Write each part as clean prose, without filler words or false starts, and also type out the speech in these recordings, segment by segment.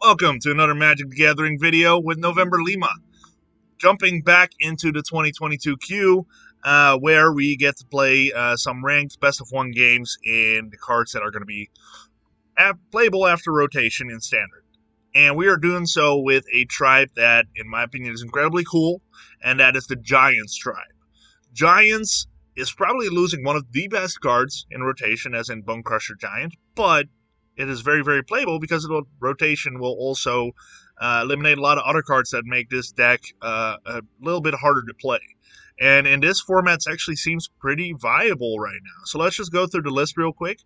Welcome to another Magic the Gathering video with November Lima. Jumping back into the 2022 queue, where we get to play some ranked best-of-1 games in the cards that are going to be playable after rotation in Standard. And we are doing so with a tribe that, in my opinion, is incredibly cool, and that is the Giants tribe. Giants is probably losing one of the best cards in rotation, as in Bone Crusher Giant, but it is very, very playable because the rotation will also eliminate a lot of other cards that make this deck a little bit harder to play. And in this format, it actually seems pretty viable right now. So let's just go through the list real quick.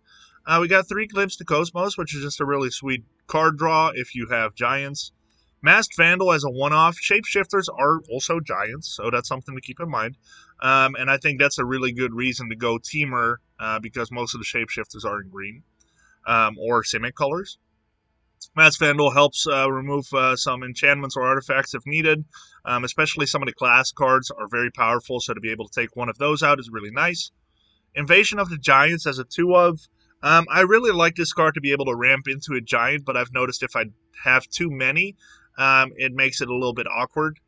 We got 3 Glimpse to Cosmos, which is just a really sweet card draw if you have Giants. Masked Vandal as a one-off. Shapeshifters are also Giants, so that's something to keep in mind. And I think that's a really good reason to go Temur because most of the Shapeshifters are in green. Or Simic colors. Masked Vandal helps remove some enchantments or artifacts if needed, especially some of the class cards are very powerful, so to be able to take one of those out is really nice. Invasion of the Giants as a 2-of. I really like this card to be able to ramp into a Giant, but I've noticed if I have too many, it makes it a little bit awkward.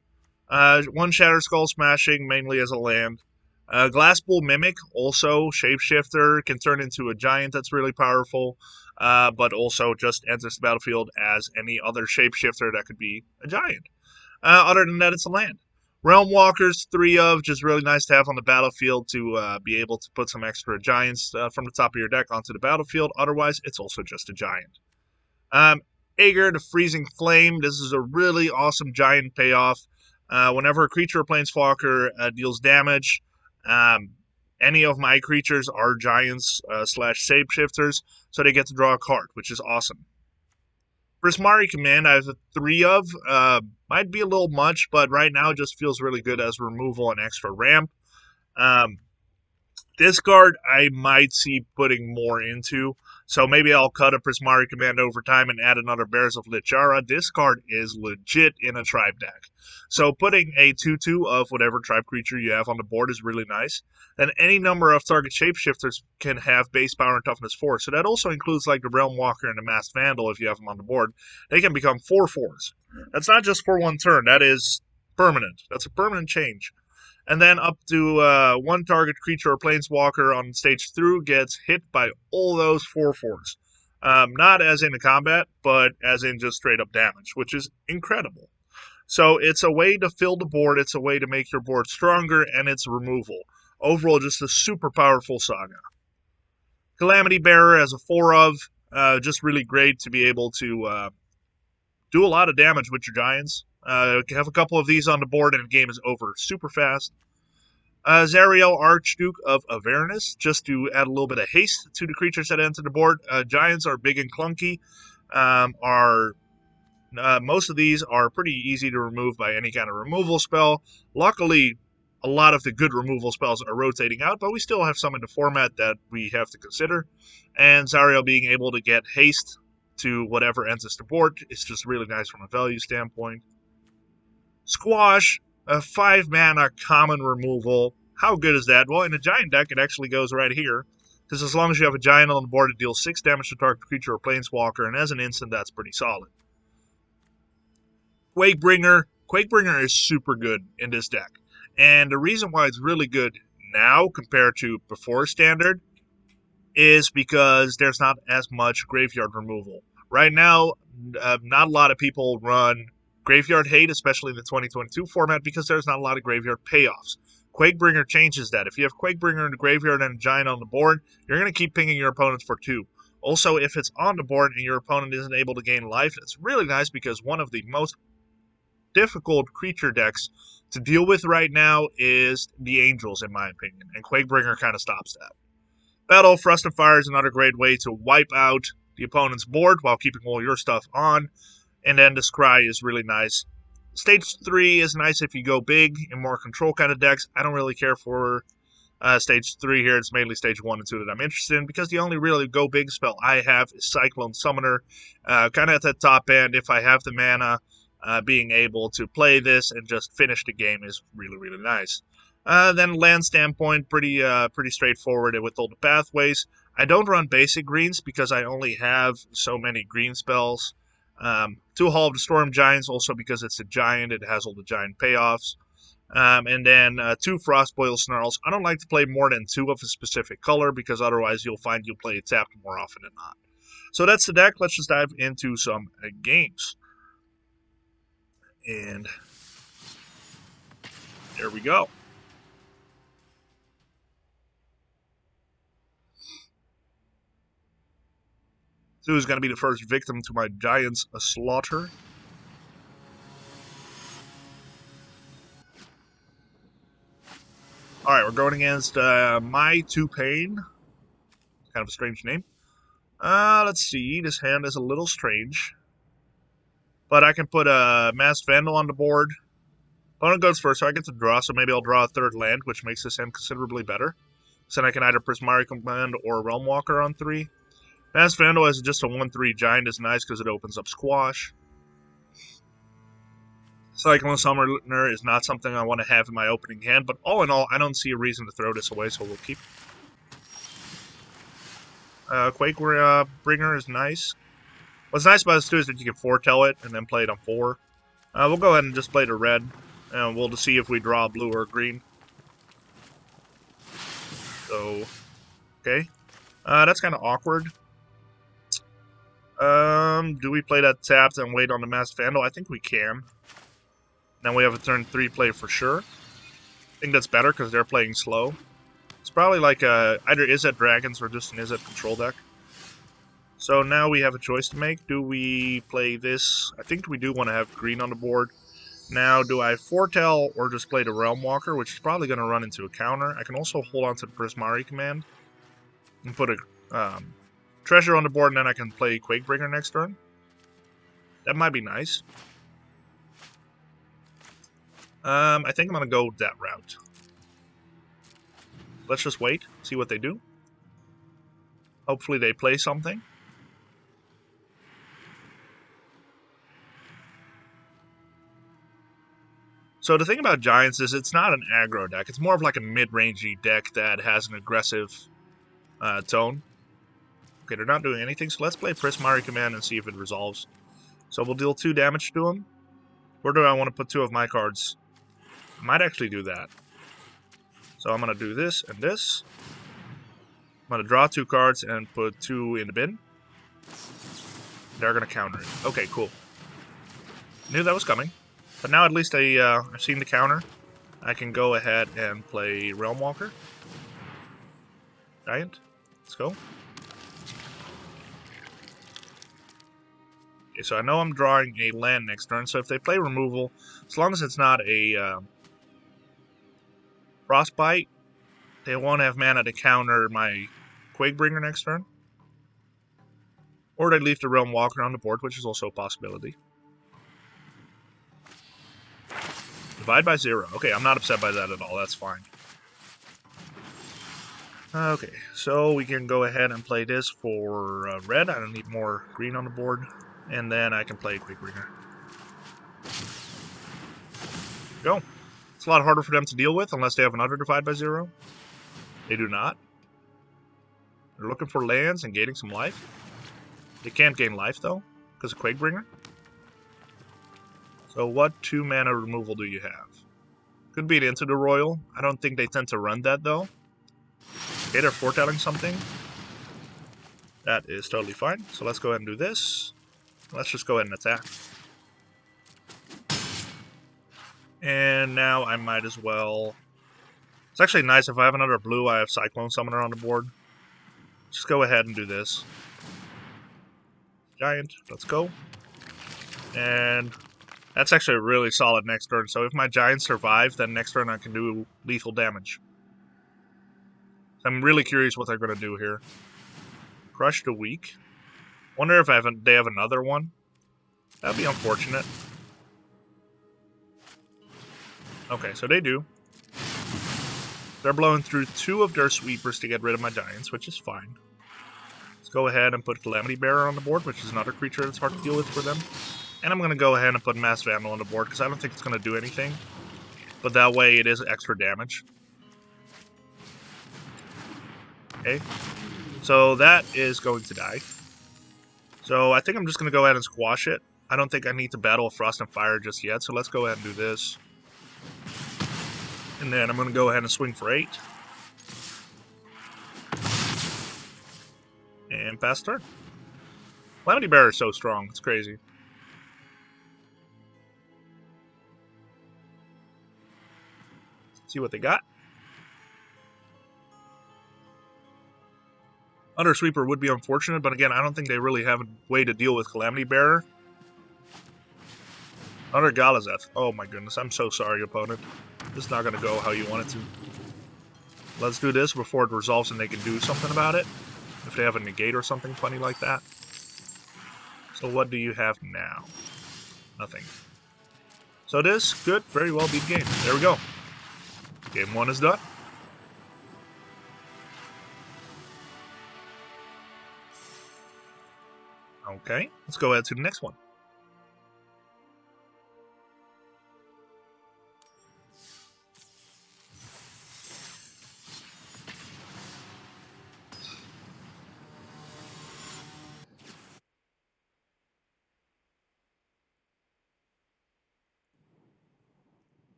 1 Shatterskull Smashing, mainly as a land. Glasspool Mimic, also Shapeshifter, can turn into a Giant that's really powerful, but also just enters the battlefield as any other Shapeshifter that could be a Giant. Other than that, it's a land. Realmwalkers, 3-of, just really nice to have on the battlefield to be able to put some extra Giants from the top of your deck onto the battlefield. Otherwise, it's also just a Giant. Aegar, the Freezing Flame, this is a really awesome Giant payoff. Whenever a creature or planeswalker deals damage, any of my creatures are Giants slash Shapeshifters, so they get to draw a card, which is awesome. Prismari Command, I have a 3-of. Might be a little much, but right now it just feels really good as removal and extra ramp. This card I might see putting more into, so maybe I'll cut a Prismari Command over time and add another Bears of Littjara. This card is legit in a tribe deck. So putting a 2/2 of whatever tribe creature you have on the board is really nice. Then any number of target Shapeshifters can have base power and toughness 4. So that also includes like the Realmwalker and the Masked Vandal if you have them on the board. They can become 4/4s. That's not just for one turn. That is permanent. That's a permanent change. And then up to 1 target creature or planeswalker on stage through gets hit by all those 4/4s. Not as in a combat, but as in just straight up damage, which is incredible. So it's a way to fill the board, it's a way to make your board stronger, and it's removal. Overall, just a super powerful saga. Calamity Bearer as a 4-of, just really great to be able to do a lot of damage with your Giants. Have a couple of these on the board and the game is over super fast. Zariel, Archduke of Avernus, just to add a little bit of haste to the creatures that enter the board. Giants are big and clunky. Most of these are pretty easy to remove by any kind of removal spell. Luckily, a lot of the good removal spells are rotating out, but we still have some in the format that we have to consider. And Zariel being able to get haste to whatever enters the board is just really nice from a value standpoint. Squash, a 5-mana common removal. How good is that? Well, in a Giant deck, it actually goes right here. Because as long as you have a Giant on the board, it deals 6 damage to target creature or planeswalker, and as an instant, that's pretty solid. Quakebringer. Quakebringer is super good in this deck. And the reason why it's really good now compared to before Standard is because there's not as much graveyard removal. Right now, not a lot of people run Graveyard Hate, especially in the 2022 format, because there's not a lot of graveyard payoffs. Quakebringer changes that. If you have Quakebringer in the graveyard and a Giant on the board, you're going to keep pinging your opponents for 2. Also, if it's on the board and your opponent isn't able to gain life, it's really nice because one of the most difficult creature decks to deal with right now is the Angels, in my opinion, and Quakebringer kind of stops that. Battle Frost and Fire is another great way to wipe out the opponent's board while keeping all your stuff on. And then the Scry is really nice. Stage 3 is nice if you go big in more control kind of decks. I don't really care for Stage 3 here. It's mainly Stage 1 and 2 that I'm interested in because the only really go big spell I have is Cyclone Summoner. Kind of at the top end, if I have the mana, being able to play this and just finish the game is really, really nice. Then land standpoint, pretty straightforward with all the pathways. I don't run basic greens because I only have so many green spells. Two Hall of the Storm Giants, also because it's a giant, it has all the giant payoffs. And then 2 Frostboil Snarls. I don't like to play more than 2 of a specific color because otherwise you'll find you'll play it tapped more often than not. So that's the deck. Let's just dive into some games. And there we go. So who's going to be the first victim to my Giants' slaughter? Alright, we're going against My Two-Pain. Kind of a strange name. Let's see. This hand is a little strange. But I can put a Masked Vandal on the board. Opponent goes first, so I get to draw, so maybe I'll draw a 3rd land, which makes this hand considerably better. So then I can either Prismari Command or Realmwalker on 3. Masked Vandal as just a 1/3 giant is nice because it opens up squash. Cyclone Summoner is not something I want to have in my opening hand, but all in all, I don't see a reason to throw this away, so we'll keep. Quakebringer is nice. What's nice about this too is that you can foretell it and then play it on 4. We'll go ahead and just play the red, and we'll just see if we draw blue or green. So, okay. That's kind of awkward. Do we play that tapped and wait on the Masked Vandal? I think we can. Then we have a turn 3 play for sure. I think that's better because they're playing slow. It's probably like either Izzet Dragons or just an Izzet control deck. So now we have a choice to make. Do we play this? I think we do want to have green on the board. Now, do I foretell or just play the Realmwalker, which is probably going to run into a counter? I can also hold on to the Prismari Command and put a treasure on the board, and then I can play Quakebringer next turn. That might be nice. I think I'm going to go that route. Let's just wait, see what they do. Hopefully they play something. So the thing about Giants is it's not an aggro deck. It's more of like a mid-rangey deck that has an aggressive tone. Okay, they're not doing anything, so let's play Prismari Command and see if it resolves. So we'll deal 2 damage to him. Where do I want to put 2 of my cards? I might actually do that. So I'm going to do this and this. I'm going to draw 2 cards and put 2 in the bin. They're going to counter it. Okay, cool. Knew that was coming. But now at least I've seen the counter. I can go ahead and play Realmwalker. Giant. Let's go. Okay, so I know I'm drawing a land next turn, so if they play removal, as long as it's not a Frostbite, they won't have mana to counter my Quakebringer next turn. Or they leave the Realmwalker on the board, which is also a possibility. Divide by 0. Okay, I'm not upset by that at all. That's fine. Okay, so we can go ahead and play this for red. I don't need more green on the board. And then I can play Quakebringer. Go. It's a lot harder for them to deal with unless they have another divide by 0. They do not. They're looking for lands and gaining some life. They can't gain life, though, because of Quakebringer. So what 2 mana removal do you have? Could be Into the Royal. I don't think they tend to run that, though. Okay, they're foretelling something. That is totally fine. So let's go ahead and do this. Let's just go ahead and attack. And now I might as well... It's actually nice if I have another blue, I have Cyclone Summoner on the board. Just go ahead and do this. Giant, let's go. And that's actually a really solid next turn. So if my Giants survive, then next turn I can do lethal damage. I'm really curious what they're going to do here. Crush the Weak. Wonder if they have another one. That'd be unfortunate. Okay, so they do. They're blowing through 2 of their sweepers to get rid of my Giants, which is fine. Let's go ahead and put Calamity Bearer on the board, which is another creature that's hard to deal with for them. And I'm going to go ahead and put Masked Vandal on the board, because I don't think it's going to do anything. But that way it is extra damage. Okay. So that is going to die. So I think I'm just going to go ahead and squash it. I don't think I need to battle Frost and Fire just yet, so let's go ahead and do this. And then I'm going to go ahead and swing for 8. And pass turn. Calamity Bearer is so strong, it's crazy. See what they got. Under Sweeper would be unfortunate, but again, I don't think they really have a way to deal with Calamity Bearer. Under Galazeth. Oh my goodness, I'm so sorry, opponent. This is not going to go how you want it to. Let's do this before it resolves and they can do something about it. If they have a negate or something funny like that. So what do you have now? Nothing. So this could very well be the game. There we go. Game 1 is done. Okay, let's go ahead to the next one.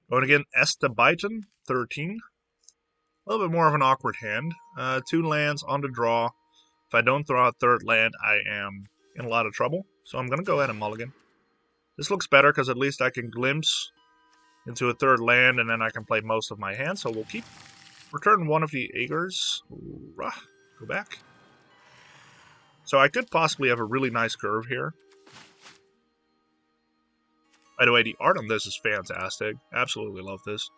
Going again, Estebiton, 13. A little bit more of an awkward hand. 2 lands on the draw. If I don't throw out 3rd land, I am in a lot of trouble. So I'm going to go ahead and mulligan. This looks better because at least I can glimpse into a 3rd land and then I can play most of my hand. So we'll keep. Return 1 of the Aegars. Go back. So I could possibly have a really nice curve here. By the way, the art on this is fantastic. Absolutely love this.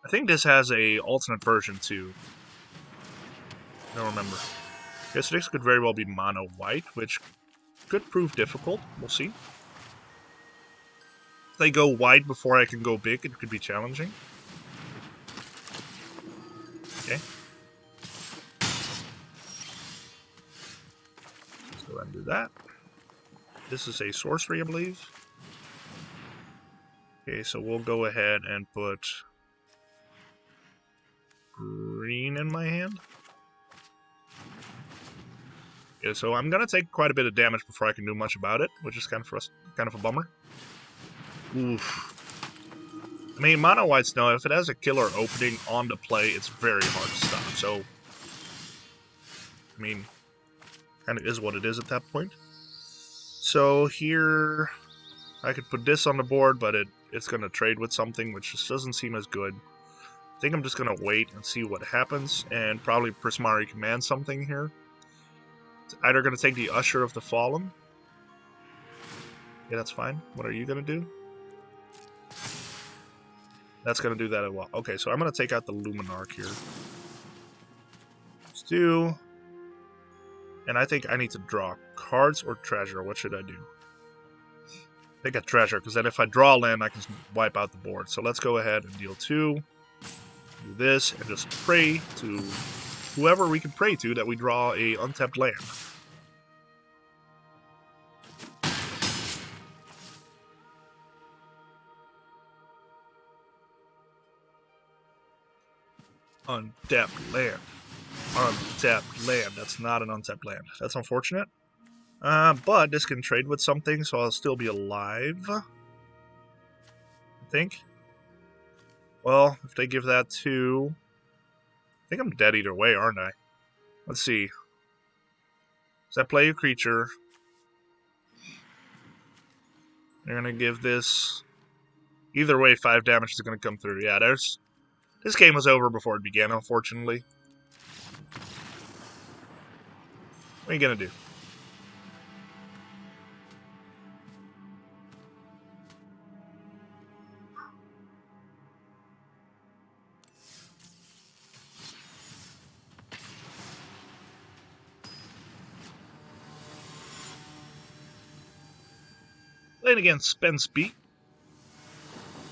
I think this has a alternate version too. I don't remember. Okay, so this could very well be mono white, which could prove difficult. We'll see. If they go white before I can go big, it could be challenging. Okay. Let's go ahead and do that. This is a sorcery, I believe. Okay, so we'll go ahead and put green in my hand. Okay, so I'm gonna take quite a bit of damage before I can do much about it, which is kind of a bummer. Oof. I mean, mono white snow, if it has a killer opening on the play, it's very hard to stop. So, I mean, kind of is what it is at that point. So here, I could put this on the board, but it's going to trade with something, which just doesn't seem as good. I think I'm just going to wait and see what happens, and probably Prismari Command something here. It's either going to take the Usher of the Fallen. Yeah, that's fine. What are you going to do? That's going to do that as well. Okay, so I'm going to take out the Luminarch here. Let's do... And I think I need to draw cards or treasure. What should I do? I think a treasure, because then if I draw land, I can wipe out the board. So let's go ahead and deal 2. Do this, and just pray to whoever we can pray to that we draw a untapped land. Untapped land. Untapped land. That's not an untapped land. That's unfortunate. But this can trade with something, so I'll still be alive. I think. Well, if they give that to... I think I'm dead either way, aren't I? Let's see. Does that play a creature? They're going to give this... Either way, 5 damage is going to come through. Yeah, there's... This game was over before it began, unfortunately. What are you going to do? Playing against Spend Speed.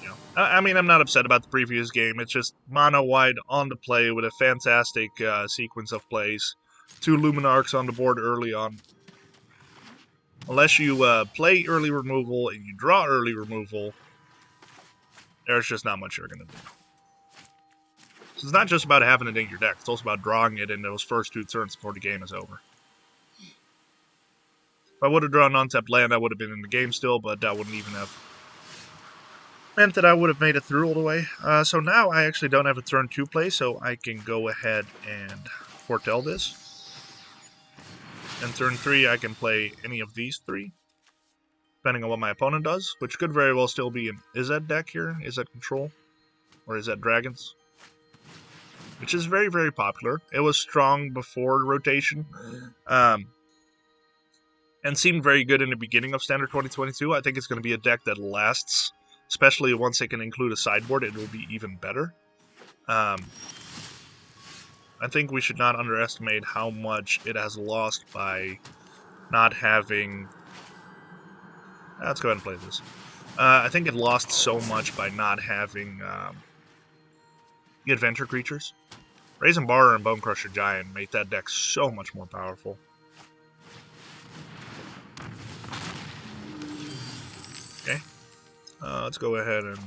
You know, I mean, I'm not upset about the previous game. It's just mono white on the play with a fantastic sequence of plays. 2 Luminarchs on the board early on. Unless you play early removal and you draw early removal, there's just not much you're going to do. So it's not just about having it in your deck. It's also about drawing it in those first 2 turns before the game is over. If I would have drawn untapped land, I would have been in the game still, but that wouldn't even have meant that I would have made it through all the way. So now I actually don't have a turn 2 play, so I can go ahead and foretell this. And turn 3, I can play any of these 3, depending on what my opponent does, which could very well still be an Izzet deck here, Izzet Control, or Izzet Dragons, which is very, very popular. It was strong before rotation, and seemed very good in the beginning of Standard 2022. I think it's going to be a deck that lasts, especially once they can include a sideboard. It will be even better. I think we should not underestimate how much it has lost by not having... Let's go ahead and play this. I think it lost so much by not having the adventure creatures. Brazen Borrower and Bonecrusher Giant made that deck so much more powerful. Okay. Let's go ahead and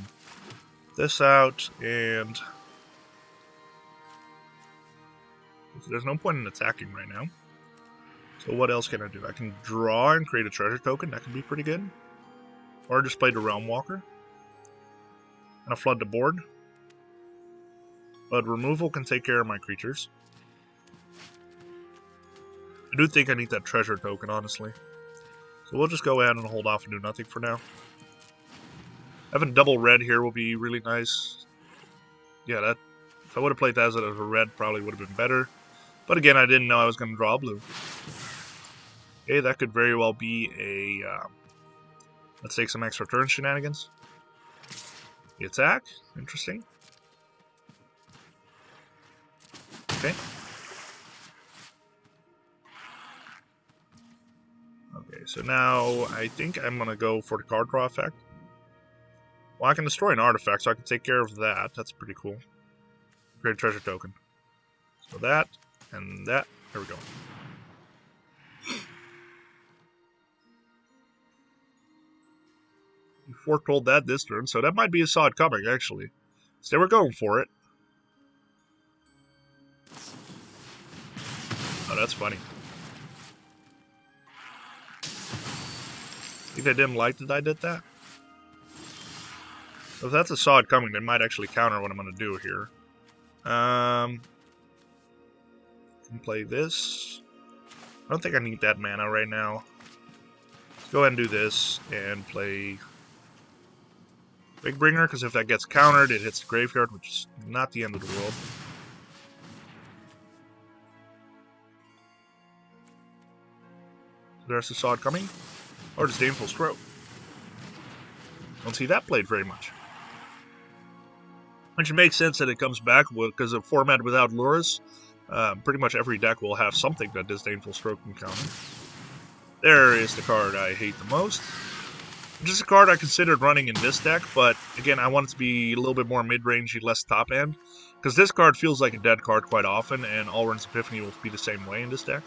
this out, and there's no point in attacking right now. So what else can I do? I can draw and create a treasure token. That can be pretty good. Or just play the Realmwalker. And I'll flood the board. But removal can take care of my creatures. I do think I need that treasure token, honestly. So we'll just go ahead and hold off and do nothing for now. Having double red here will be really nice. Yeah, that if I would have played that as a red, probably would have been better. But again, I didn't know I was going to draw blue. Okay, that could very well be a... let's take some extra turn shenanigans. The attack. Interesting. Okay. Okay, so now I think I'm going to go for the card draw effect. Well, I can destroy an artifact, so I can take care of that. That's pretty cool. Great treasure token. So that, and that. There we go. You foretold that this turn, so that might be a saw it coming, actually. So they were going for it. Oh, that's funny. Think they didn't like that I did that? So if that's a saw it coming, they might actually counter what I'm going to do here. Can play this. I don't think I need that mana right now. Let's go ahead and do this and play Quakebringer, because if that gets countered, it hits the graveyard, which is not the end of the world. So there's the saw it coming. Or Disdainful Stroke. Don't see that played very much. Which makes sense that it comes back, because of format without lures, pretty much every deck will have something that Disdainful Stroke can counter. There is the card I hate the most. Which is a card I considered running in this deck, but again, I want it to be a little bit more mid-rangey, less top-end. Because this card feels like a dead card quite often, and Alrund's Epiphany will be the same way in this deck.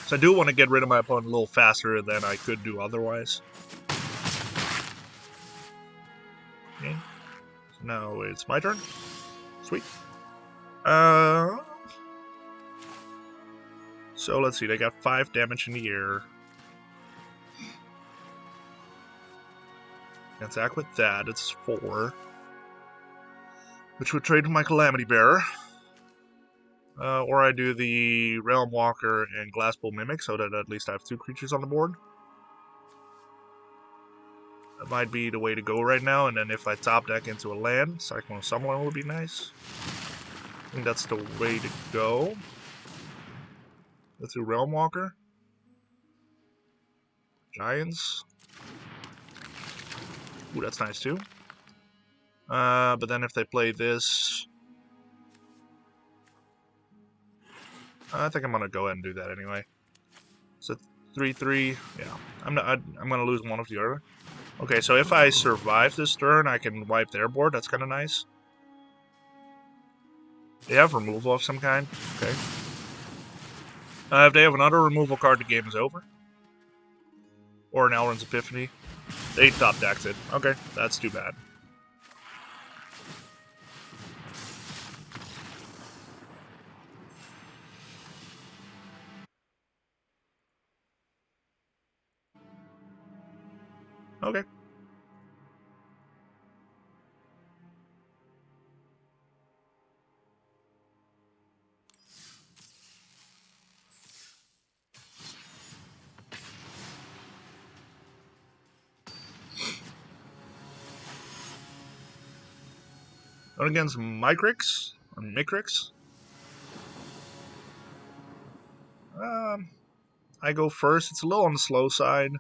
So I do want to get rid of my opponent a little faster than I could do otherwise. Okay. So now it's my turn. Sweet. So let's see, they got 5 damage in the air. Attack with that, it's 4. Which would trade with my Calamity Bearer. Or I do the Realmwalker and Glasspool Mimic, so that at least I have 2 creatures on the board. That might be the way to go right now, and then if I top deck into a land, Cyclone Summoner would be nice. I think that's the way to go. Let's do Realmwalker. Giants. Ooh, that's nice too. But then if they play this... I think I'm gonna go ahead and do that anyway. So 3/3, yeah. I'm gonna lose one of the other. Okay, so if I survive this turn, I can wipe their board. That's kind of nice. They have removal of some kind. Okay. If they have another removal card, the game is over. Or an Alrund's Epiphany. They top decked it. Okay, that's too bad. Okay. Going against Micrix or Micrix. I go first. It's a little on the slow side.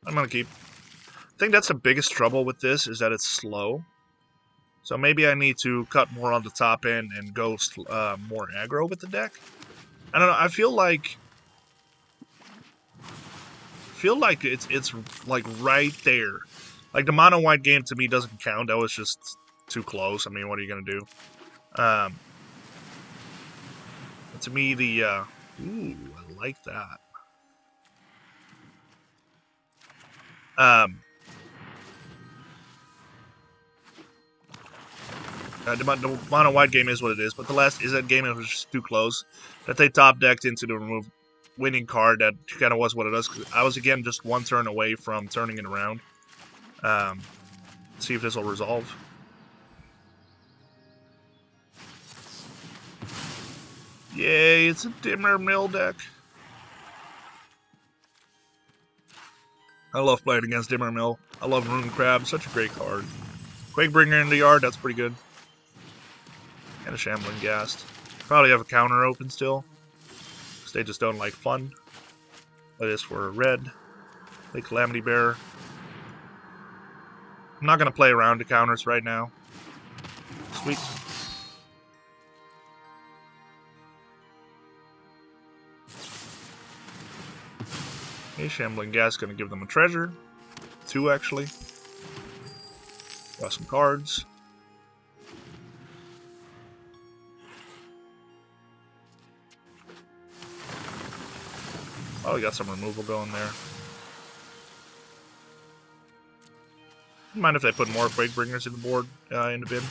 I'm gonna keep. I think that's the biggest trouble with this is that it's slow. So maybe I need to cut more on the top end and go more aggro with the deck. I don't know. I feel like it's like right there. Like the mono white game to me doesn't count. That was just too close. I mean, what are you gonna do? To me, the ooh, I like that. The mono white game is what it is, but the last is that game it was just too close that they top decked into the winning card. That kind of was what it was. I was again just one turn away from turning it around. See if this will resolve. Yay! It's a dimmer mill deck. I love playing against dimmer mill. I love Rune Crab. Such a great card. Quakebringer in the yard. That's pretty good. And a Shambling Ghast. Probably have a counter open still. Because they just don't like fun. Play this for a red. Play Calamity Bearer. I'm not going to play around the counters right now. Sweet. Okay, Shambling Ghast going to give them a treasure. 2 actually. Draw some cards. Oh, we got some removal going there. Don't mind if they put more Quakebringers in the board, in the bin.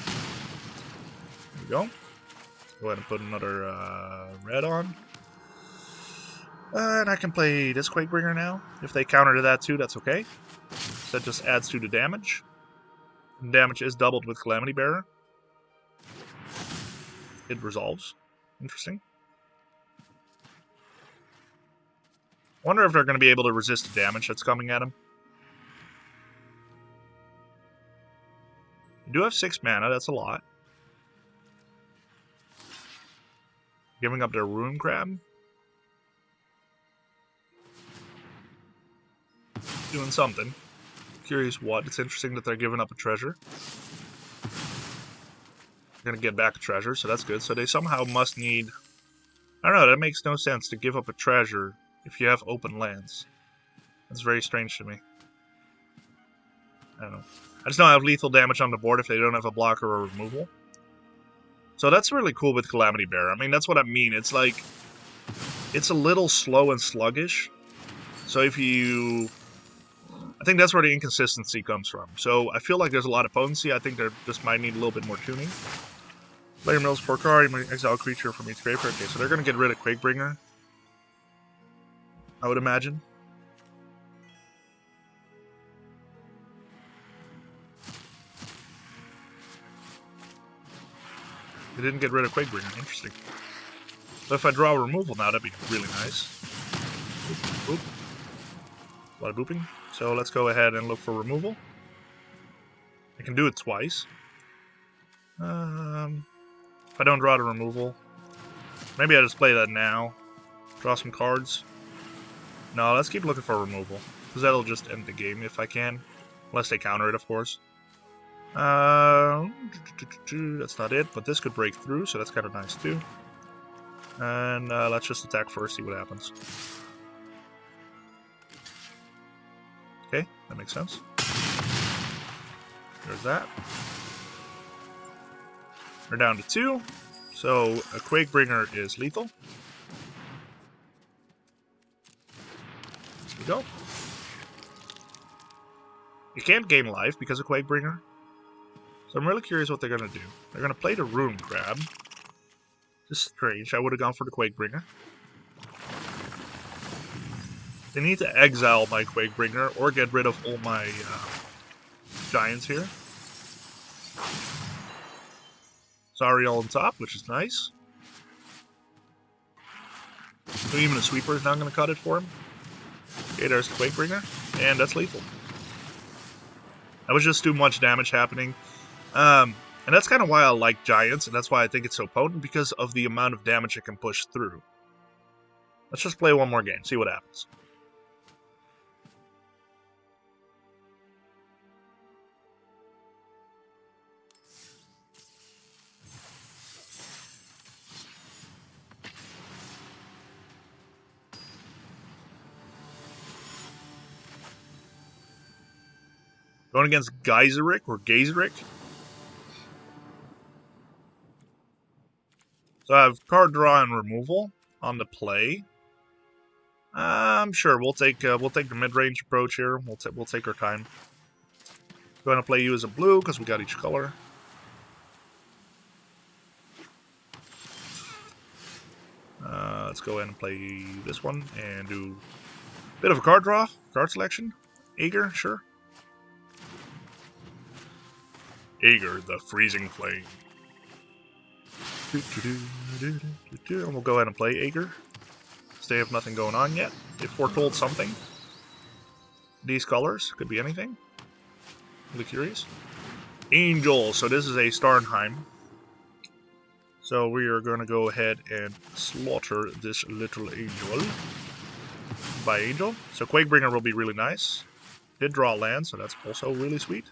There we go. Go ahead and put another red on. And I can play this Quakebringer now. If they counter to that too, that's okay. So that just adds to the damage. And damage is doubled with Calamity Bearer. It resolves. Interesting. Wonder if they're going to be able to resist the damage that's coming at them. You do have 6 mana, that's a lot. Giving up their Rune Crab. Doing something. Curious what. It's interesting that they're giving up a treasure. They're going to get back a treasure, so that's good. So they somehow must need... I don't know, that makes no sense to give up a treasure if you have open lands. That's very strange to me. I don't know. I just don't have lethal damage on the board if they don't have a blocker or removal. So that's really cool with Calamity Bearer. I mean, that's what I mean. It's like... It's a little slow and sluggish. So if you... I think that's where the inconsistency comes from. So I feel like there's a lot of potency. I think they just might need a little bit more tuning. Player mills for a card, you exile a creature from each graveyard. Okay, so they're going to get rid of Quakebringer, I would imagine. They didn't get rid of Quakebringer. Interesting. But if I draw a removal now, that'd be really nice. Boop, boop. A lot of booping. So let's go ahead and look for removal. I can do it twice. If I don't draw the removal, maybe I just play that now. Draw some cards. No, let's keep looking for removal. Because that'll just end the game if I can. Unless they counter it, of course. That's not it, but this could break through, so that's kind of nice too. And let's just attack first, see what happens. Okay, that makes sense. There's that. We're down to 2, so a Quakebringer is lethal. There we go. You can't gain life because of Quakebringer. So I'm really curious what they're going to do. They're going to play the Rune Crab. This is strange. I would have gone for the Quakebringer. They need to exile my Quakebringer or get rid of all my Giants here. Zariel on top, which is nice. So even a sweeper is not going to cut it for him. Okay, there's the Quakebringer, and that's lethal. That was just too much damage happening. And that's kind of why I like Giants, and that's why I think it's so potent, because of the amount of damage it can push through. Let's just play one more game, see what happens. Going against Geyseric or Geyseric. So I have card draw and removal on the play. Sure, we'll take the mid-range approach here. We'll take our time. Going to play you as a blue because we got each color. Let's go ahead and play this one and do a bit of a card draw, card selection. Aegar, sure. Aegar, the Freezing Flame. And we'll go ahead and play Aegar. They have nothing going on yet. They foretold something. These colors could be anything. Really curious. Angel. So this is a Starnheim. So we are going to go ahead and slaughter this little angel. By Angel. So Quakebringer will be really nice. Did draw land, so that's also really sweet.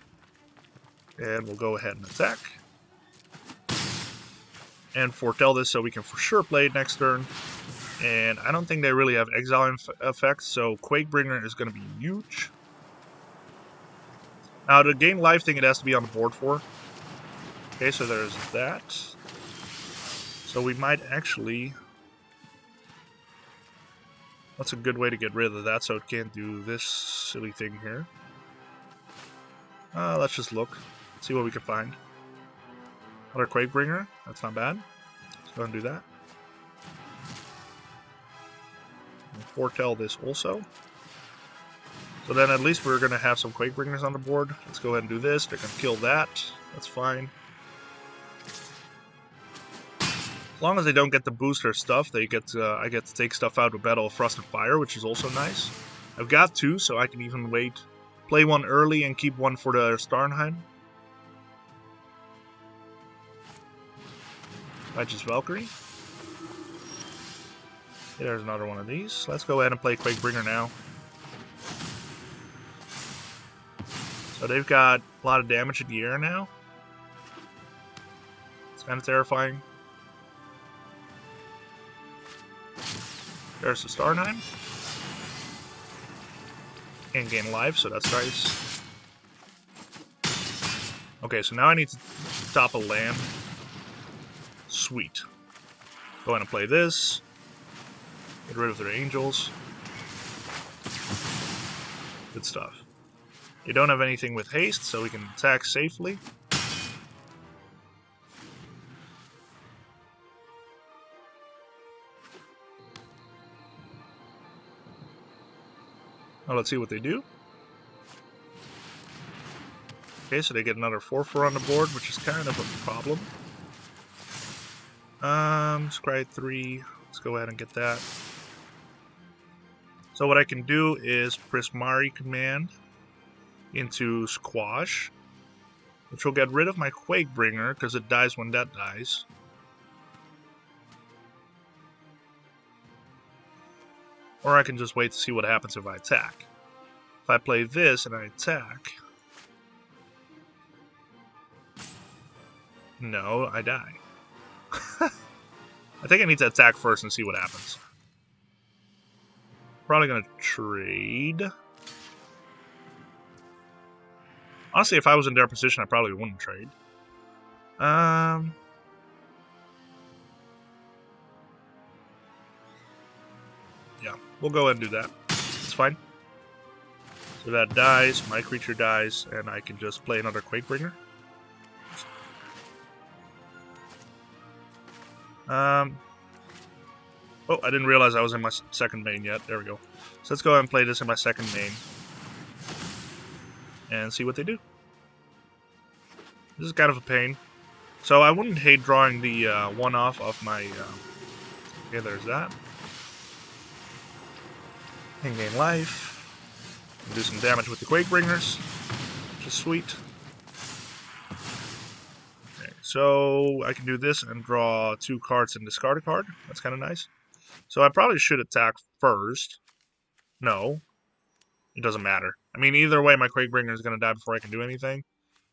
And we'll go ahead and attack. And foretell this so we can for sure play it next turn. And I don't think they really have exile effects, so Quakebringer is going to be huge. Now, to gain life thing, it has to be on the board for. Okay, so there's that. So we might actually... That's a good way to get rid of that, so it can't do this silly thing here. Let's just look. See what we can find. Another Quakebringer. That's not bad. Let's go and do that. We'll foretell this also. So then at least we're going to have some Quakebringers on the board. Let's go ahead and do this. They're going to kill that. That's fine. As long as they don't get to boost their stuff, they get I get to take stuff out with Battle of Frost and Fire, which is also nice. I've got two, so I can even wait. Play one early and keep one for the Starnheim. Righteous Valkyrie. There's another one of these. Let's go ahead and play Quakebringer now. So they've got a lot of damage in the air now. It's kind of terrifying. There's the Starnheim. Can't gain life, so that's nice. Okay, so now I need to top a land. Sweet. Go ahead and play this. Get rid of their angels. Good stuff. You don't have anything with haste, so we can attack safely. Now let's see what they do. Okay, so they get another 4/4 on the board, which is kind of a problem. Scry 3. Let's go ahead and get that. So what I can do is Prismari Command into Squash, which will get rid of my Quakebringer because it dies when that dies. Or I can just wait to see what happens if I attack. If I play this and I attack... No, I die. I think I need to attack first and see what happens. Probably going to trade. Honestly, if I was in their position, I probably wouldn't trade. Yeah, we'll go ahead and do that. It's fine. So that dies, my creature dies, and I can just play another Quakebringer. Oh, I didn't realize I was in my second main yet. There we go. So let's go ahead and play this in my second main. And see what they do. This is kind of a pain. So I wouldn't hate drawing the one-off of my... okay, there's that. And gain life. And do some damage with the Quakebringers, which is sweet. Okay, so I can do this and draw 2 cards and discard a card. That's kind of nice. So I probably should attack first. No. It doesn't matter. I mean, either way, my Quakebringer is going to die before I can do anything.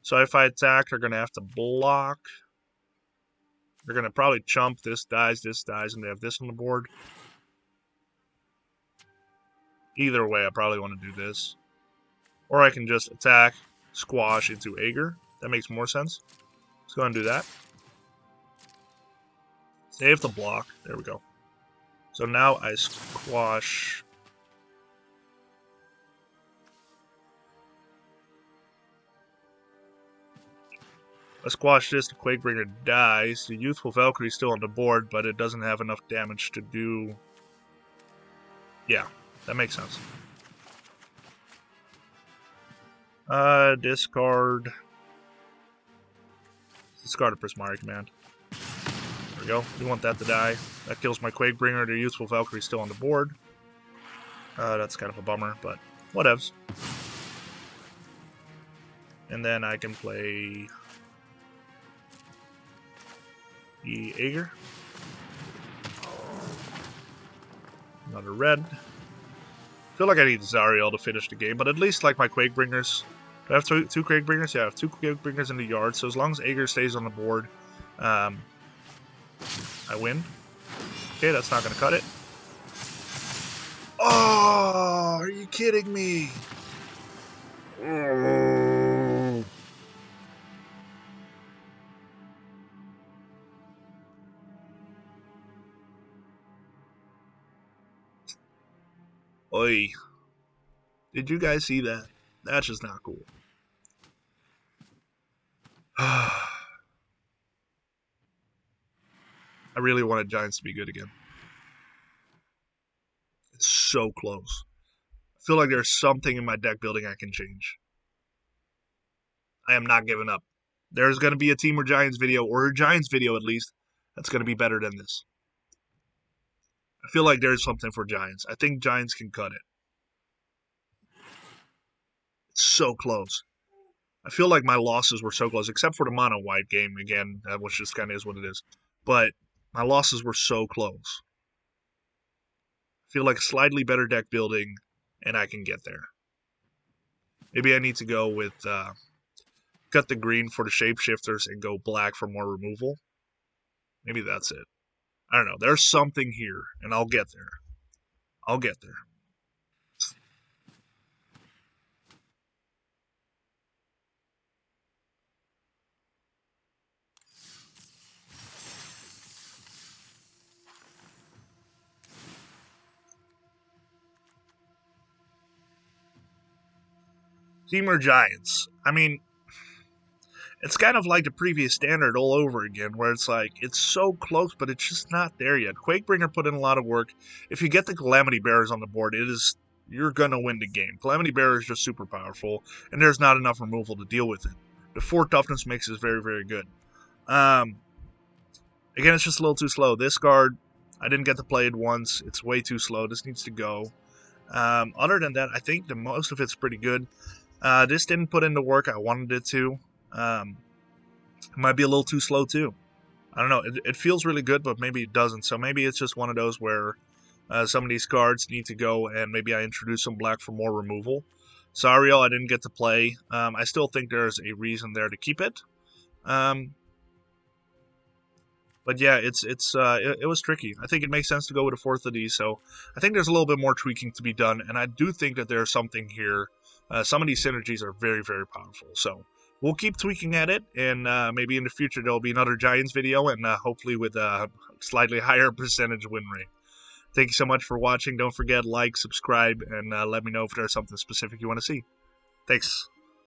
So if I attack, they're going to have to block. They're going to probably chump. This dies, and they have this on the board. Either way, I probably want to do this. Or I can just attack, squash into Aegar. That makes more sense. Let's go ahead and do that. Save the block. There we go. So now I squash... I squash this, the Quakebringer dies. The Youthful Valkyrie is still on the board, but it doesn't have enough damage to do... Yeah, that makes sense. Discard... Discard a Prismari Command. There we go. We want that to die. That kills my Quakebringer. The Youthful Valkyrie is still on the board. That's kind of a bummer, but whatevs. And then I can play... the Aegar. Another red. Feel like I need Zariel to finish the game, but at least like my Quakebringers. Do I have two Quakebringers? Yeah, I have 2 Quakebringers in the yard, so as long as Aegar stays on the board, I win. Okay, that's not going to cut it. Oh, are you kidding me? Oh. Oi. Did you guys see that? That's just not cool. I really wanted Giants to be good again. It's so close. I feel like there's something in my deck building I can change. I am not giving up. There's going to be a Temur Giants video, or a Giants video at least, that's going to be better than this. I feel like there's something for Giants. I think Giants can cut it. It's so close. I feel like my losses were so close, except for the mono white game again, which just kind of is what it is. But my losses were so close. I feel like slightly better deck building, and I can get there. Maybe I need to go with cut the green for the shapeshifters and go black for more removal. Maybe that's it. I don't know. There's something here, and I'll get there. I'll get there. Temur Giants. I mean, it's kind of like the previous standard all over again, where it's like, it's so close, but it's just not there yet. Quakebringer put in a lot of work. If you get the Calamity Bearers on the board, you're going to win the game. Calamity Bearer is just super powerful, and there's not enough removal to deal with it. The 4 toughness makes it very, very good. Again, it's just a little too slow. This card, I didn't get to play it once. It's way too slow. This needs to go. Other than that, I think the most of it's pretty good. This didn't put in the work I wanted it to. It might be a little too slow too. I don't know. It feels really good, but maybe it doesn't. So maybe it's just one of those where some of these cards need to go, and maybe I introduce some black for more removal. Zariel, I didn't get to play. I still think there's a reason there to keep it. But yeah, it was tricky. I think it makes sense to go with a 4th of these. So I think there's a little bit more tweaking to be done, and I do think that there's something here. Some of these synergies are very, very powerful. So we'll keep tweaking at it, and maybe in the future there'll be another Giants video, and hopefully with a slightly higher percentage win rate. Thank you so much for watching. Don't forget, like, subscribe, and let me know if there's something specific you want to see. Thanks.